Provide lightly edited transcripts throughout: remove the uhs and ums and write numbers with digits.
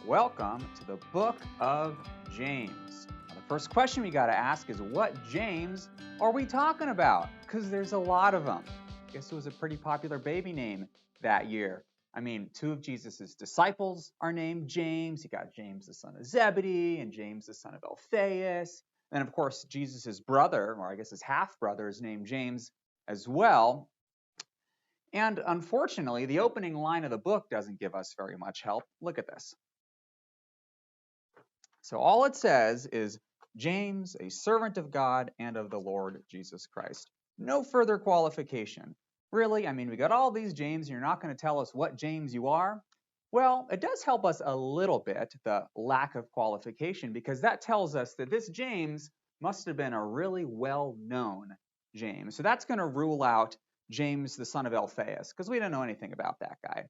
Welcome to the book of James. Now, the first question we got to ask is, what James are we talking about? Because there's a lot of them. I guess it was a pretty popular baby name that year. I mean, two of Jesus's disciples are named James. You got James the son of Zebedee and James the son of Alphaeus. And of course, Jesus's brother, or I guess his half-brother, is named James as well. And unfortunately, the opening line of the book doesn't give us very much help. Look at this. So all it says is, James, a servant of God and of the Lord Jesus Christ. No further qualification. Really? I mean, we got all these James, and you're not going to tell us what James you are? Well, it does help us a little bit, the lack of qualification, because that tells us that this James must have been a really well-known James. So that's going to rule out James, the son of Alphaeus, because we don't know anything about that guy.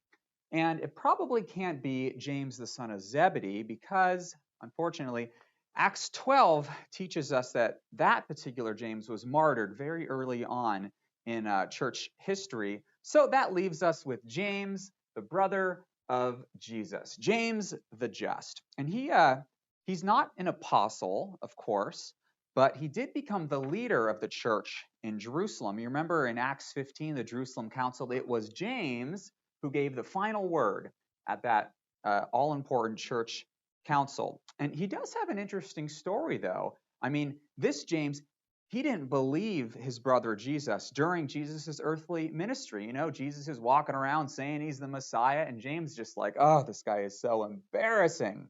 And it probably can't be James, the son of Zebedee, because, unfortunately, Acts 12 teaches us that that particular James was martyred very early on in church history. So that leaves us with James, the brother of Jesus, James the Just. And he's not an apostle, of course, but he did become the leader of the church in Jerusalem. You remember in Acts 15, the Jerusalem Council, it was James who gave the final word at that all-important church council. And he does have an interesting story, though. I mean, this James, he didn't believe his brother Jesus during Jesus' earthly ministry. You know, Jesus is walking around saying he's the Messiah, and James just like, oh, this guy is so embarrassing.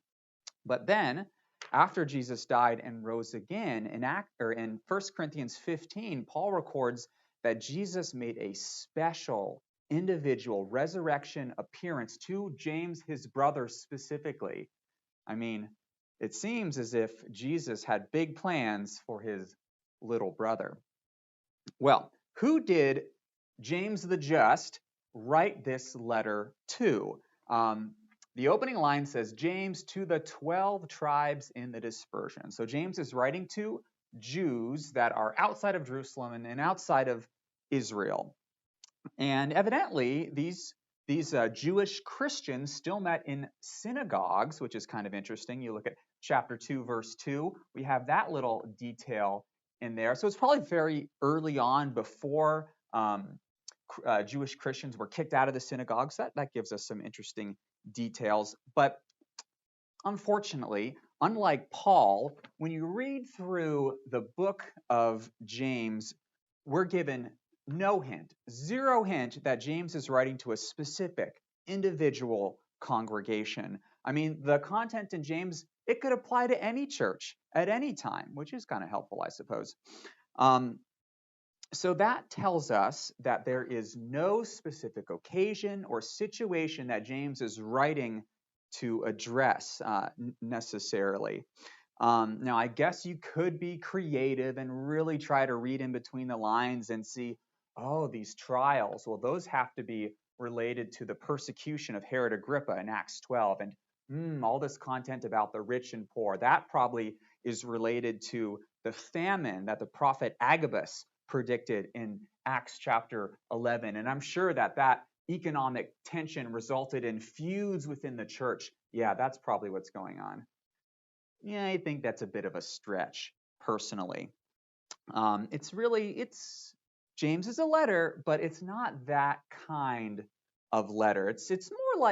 But then, after Jesus died and rose again, in 1 Corinthians 15, Paul records that Jesus made a special individual resurrection appearance to James, his brother, specifically. I mean, it seems as if Jesus had big plans for his little brother. Well, who did James the Just write this letter to? The opening line says, James to the 12 tribes in the dispersion. So James is writing to Jews that are outside of Jerusalem and outside of Israel. And evidently, these Jewish Christians still met in synagogues, which is kind of interesting. You look at chapter 2, verse 2, we have that little detail in there. So it's probably very early on before Jewish Christians were kicked out of the synagogues. That gives us some interesting details. But unfortunately, unlike Paul, when you read through the book of James, we're given no hint, zero hint that James is writing to a specific individual congregation. I mean, the content in James, it could apply to any church at any time, which is kind of helpful, I suppose. So that tells us that there is no specific occasion or situation that James is writing to address necessarily. Now, I guess you could be creative and really try to read in between the lines and see, oh, these trials, well, those have to be related to the persecution of Herod Agrippa in Acts 12. And all this content about the rich and poor, that probably is related to the famine that the prophet Agabus predicted in Acts chapter 11. And I'm sure that economic tension resulted in feuds within the church. Yeah, that's probably what's going on. Yeah, I think that's a bit of a stretch, personally. It's James is a letter, but it's not that kind of letter. It's more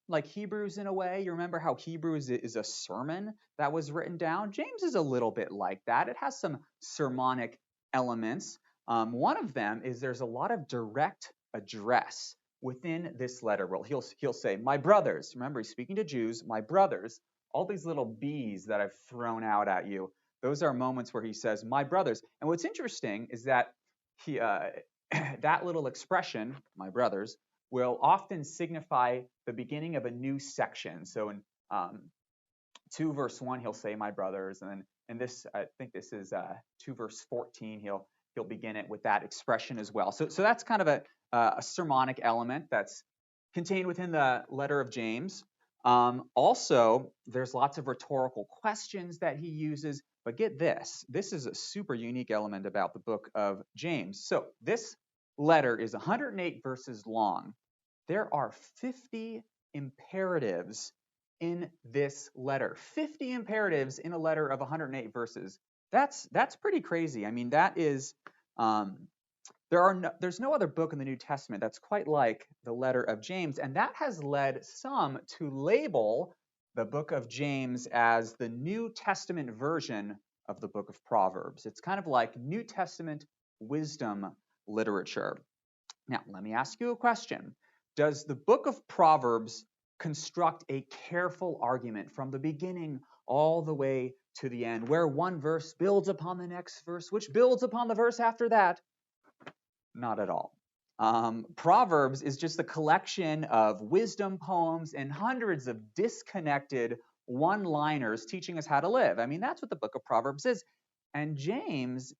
like Hebrews in a way. You remember how Hebrews is a sermon that was written down? James is a little bit like that. It has some sermonic elements. One of them is there's a lot of direct address within this letter. Well, he'll say, my brothers. Remember, he's speaking to Jews, my brothers. All these little B's that I've thrown out at you, those are moments where he says, my brothers. And what's interesting is that that little expression, my brothers, will often signify the beginning of a new section. So in 2 verse 1, he'll say, my brothers. And then in this, I think this is 2 verse 14, he'll begin it with that expression as well. So that's kind of a sermonic element that's contained within the letter of James. Also, there's lots of rhetorical questions that he uses, but get this. This is a super unique element about the book of James. So this letter is 108 verses long. There are 50 imperatives in this letter. 50 imperatives in a letter of 108 verses. That's pretty crazy. I mean, that is there's no other book in the New Testament that's quite like the letter of James, and that has led some to label the book of James as the New Testament version of the book of Proverbs. It's kind of like New Testament wisdom literature. Now, let me ask you a question. Does the book of Proverbs construct a careful argument from the beginning all the way to the end, where one verse builds upon the next verse, which builds upon the verse after that? Not at all. Proverbs is just a collection of wisdom poems and hundreds of disconnected one-liners teaching us how to live. I mean, that's what the book of Proverbs is. And James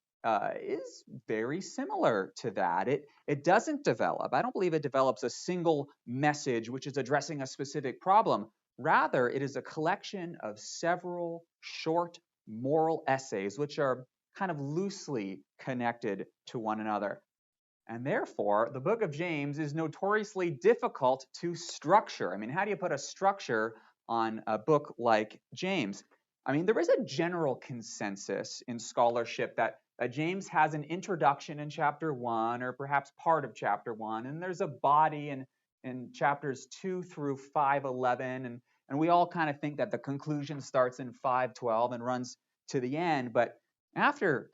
is very similar to that. It doesn't develop. I don't believe it develops a single message which is addressing a specific problem. Rather, it is a collection of several short moral essays which are kind of loosely connected to one another. And therefore, the book of James is notoriously difficult to structure. I mean, how do you put a structure on a book like James? I mean, there is a general consensus in scholarship that James has an introduction in chapter 1, or perhaps part of chapter 1, and there's a body in chapters 2 through 5:11, and we all kind of think that the conclusion starts in 5:12 and runs to the end. But after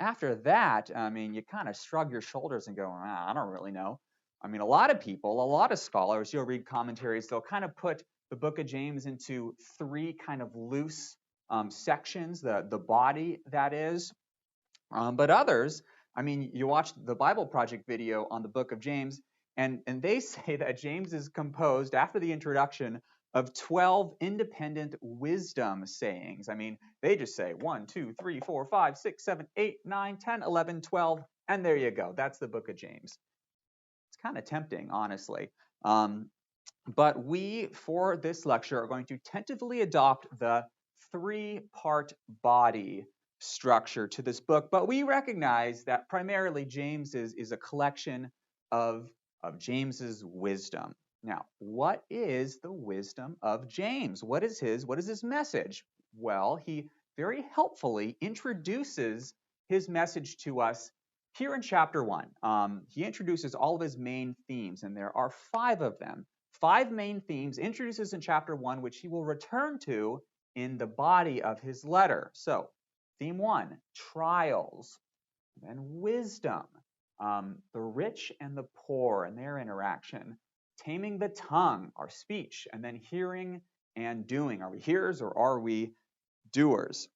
that, I mean, you kind of shrug your shoulders and go, I don't really know. I mean, a lot of people, a lot of scholars, you'll read commentaries, they'll kind of put the book of James into three kind of loose sections, the body, that is. But others, I mean, you watch the Bible Project video on the book of James, and they say that James is composed, after the introduction, of 12 independent wisdom sayings. I mean, they just say 1, 2, 3, 4, 5, 6, 7, 8, 9, 10, 11, 12, and there you go. That's the book of James. It's kind of tempting, honestly. But we, for this lecture, are going to tentatively adopt the three-part body structure to this book. But we recognize that primarily James is a collection of James's wisdom. Now, what is the wisdom of James? What is his message? Well, he very helpfully introduces his message to us here in chapter 1. He introduces all of his main themes, and there are 5 of them. 5 main themes introduces in chapter 1, which he will return to in the body of his letter. So, theme 1, trials, then wisdom, the rich and the poor and their interaction, taming the tongue, our speech, and then hearing and doing. Are we hearers or are we doers?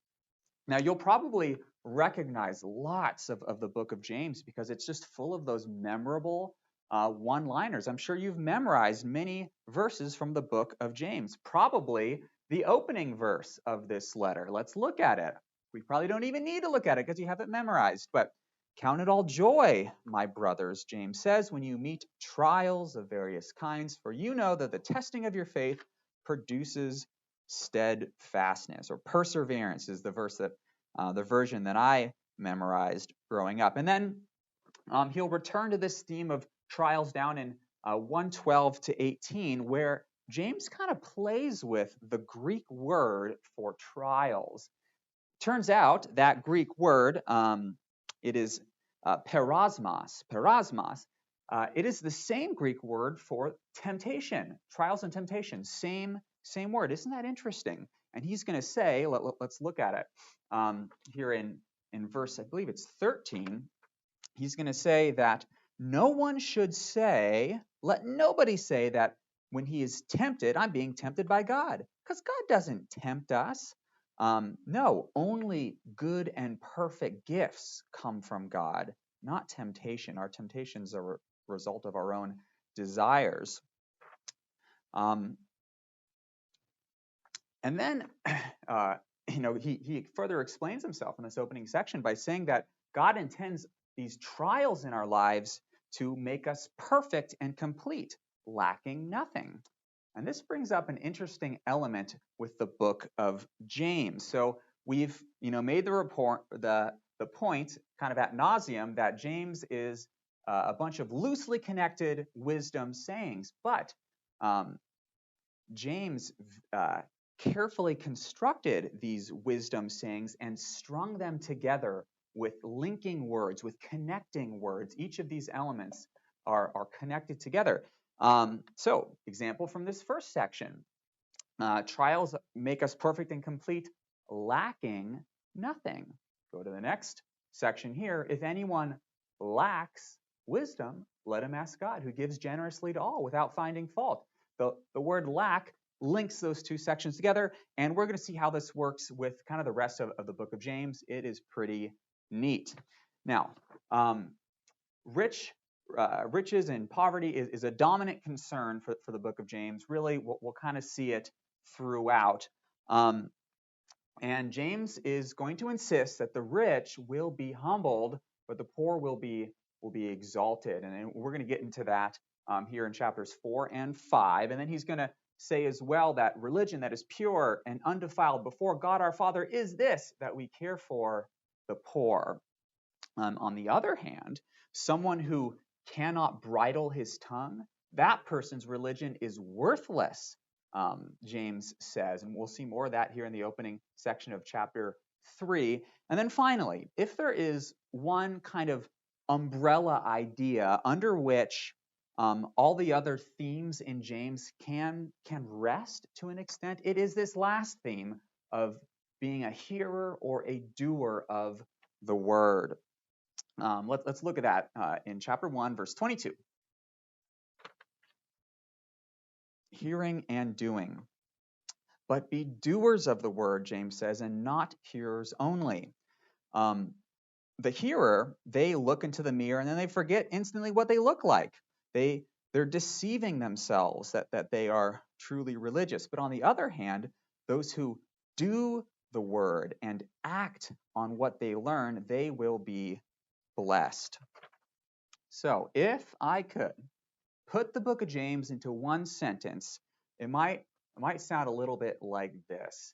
Now, you'll probably recognize lots of the book of James because it's just full of those memorable one-liners. I'm sure you've memorized many verses from the book of James, probably the opening verse of this letter. Let's look at it. We probably don't even need to look at it because you have it memorized, but count it all joy, my brothers, James says, when you meet trials of various kinds, for you know that the testing of your faith produces steadfastness, or perseverance is the verse that the version that I memorized growing up. And then he'll return to this theme of trials down in 1:12 to 18, where James kind of plays with the Greek word for trials. Turns out that Greek word, it is perasmos. It is the same Greek word for temptation, trials and temptation. Same word. Isn't that interesting? And he's going to say, let's look at it here in verse, I believe it's 13. He's going to say that no one should say, let nobody say that when he is tempted, I'm being tempted by God, because God doesn't tempt us. No, only good and perfect gifts come from God, not temptation. Our temptations are a result of our own desires. And then, he further explains himself in this opening section by saying that God intends these trials in our lives to make us perfect and complete, lacking nothing. And this brings up an interesting element with the book of James. So we've, made the point kind of ad nauseum that James is a bunch of loosely connected wisdom sayings, but James carefully constructed these wisdom sayings and strung them together with linking words, with connecting words. Each of these elements are connected together. So, example from this first section. Trials make us perfect and complete, lacking nothing. Go to the next section here. If anyone lacks wisdom, let him ask God, who gives generously to all without finding fault. The word lack links those two sections together, and we're going to see how this works with kind of the rest of the book of James. It is pretty neat. Now, riches and poverty is a dominant concern for the book of James. Really, we'll kind of see it throughout. And James is going to insist that the rich will be humbled, but the poor will be exalted. And we're going to get into that here in chapters 4 and 5. And then he's going to say as well that religion that is pure and undefiled before God our Father is this, that we care for the poor. On the other hand, someone who cannot bridle his tongue, that person's religion is worthless, James says. And we'll see more of that here in the opening section of chapter 3. And then finally, if there is one kind of umbrella idea under which all the other themes in James can rest to an extent, it is this last theme of being a hearer or a doer of the word. Let's look at that in chapter 1, verse 22. Hearing and doing. But be doers of the word, James says, and not hearers only. The hearer, they look into the mirror and then they forget instantly what they look like. They're deceiving themselves that they are truly religious. But on the other hand, those who do the word and act on what they learn, they will be blessed. So if I could put the book of James into one sentence, it might sound a little bit like this.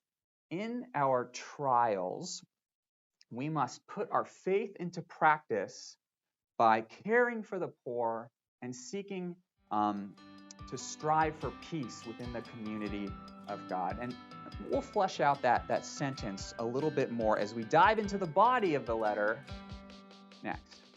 In our trials, we must put our faith into practice by caring for the poor and seeking to strive for peace within the community of God. And we'll flesh out that sentence a little bit more as we dive into the body of the letter next.